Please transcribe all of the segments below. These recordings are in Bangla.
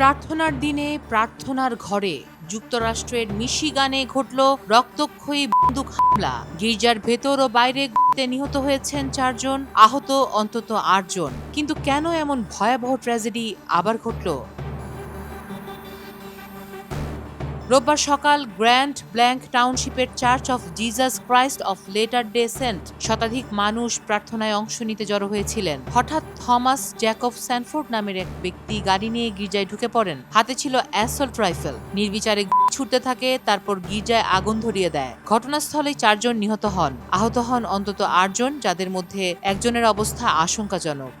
প্রার্থনার দিনে প্রার্থনার ঘরে যুক্তরাষ্ট্রের মিশিগানে ঘটল রক্তক্ষয়ী বন্দুক হামলা। গির্জার ভেতর ও বাইরে গুলিতে নিহত হয়েছেন 4 জন, আহত অন্তত 8 জন। কিন্তু কেন এমন ভয়াবহ ট্র্যাজেডি আবার ঘটল? রোববার সকাল গ্র্যান্ড ব্ল্যাঙ্ক টাউনশিপের Church of Jesus Christ of Latter Day saint শতাধিক মানুষ প্রার্থনায় অংশ নিতে জড়ো হয়েছিলেন। হঠাৎ থমাস জ্যাকব স্যানফোর্ড নামের এক ব্যক্তি গাড়ি নিয়ে গির্জায় ঢুকে পড়েন। হাতে ছিল অ্যাসল্ট রাইফেল। নির্বিচারে গুলি ছুটতে থাকে, তারপর গির্জায় আগুন ধরিয়ে দেয়। ঘটনাস্থলেই 4 জন নিহত হন। আহত হন অন্তত 8 জন, যাদের মধ্যে একজনের অবস্থা আশঙ্কাজনক।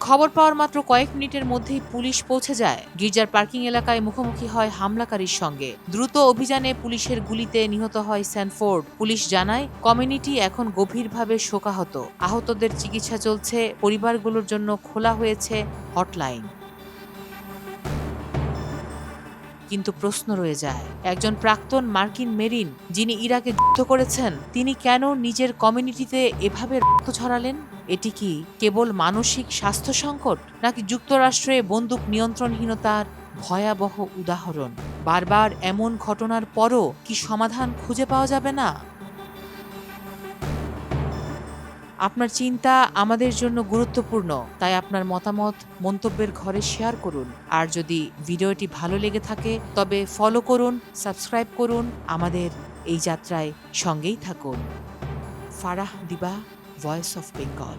খবর পাওয়ার মাত্র কয়েক মিনিটের মধ্যেই পুলিশ পৌঁছে যায়। গির্জার পার্কিং এলাকায় মুখোমুখি হয় হামলাকারীর সঙ্গে। দ্রুত অভিযানে পুলিশের গুলিতে নিহত হয় স্যানফোর্ড। পুলিশ জানায়, কমিউনিটি এখন গভীরভাবে শোকাহত। আহতদের চিকিৎসা চলছে। পরিবারগুলোর জন্য খোলা হয়েছে হটলাইন। কিন্তু প্রশ্ন রয়ে যায়, একজন প্রাক্তন মার্কিন মেরিন যিনি ইরাকে যুদ্ধ করেছেন, তিনি কেন নিজের কমিউনিটিতে এভাবে রক্ত ঝরালেন? এটি কি কেবল মানসিক স্বাস্থ্য সংকট, নাকি যুক্তরাষ্ট্রে বন্দুক নিয়ন্ত্রণহীনতার ভয়াবহ উদাহরণ? বারবার এমন ঘটনার পরও কি সমাধান খুঁজে পাওয়া যাবে না? আপনার চিন্তা আমাদের জন্য গুরুত্বপূর্ণ, তাই আপনার মতামত মন্তব্যের ঘরে শেয়ার করুন। আর যদি ভিডিওটি ভালো লেগে থাকে তবে ফলো করুন, সাবস্ক্রাইব করুন। আমাদের এই যাত্রায় সঙ্গেই থাকুন। ফারাহ দিবা, ভয়েস অফ বেঙ্গল।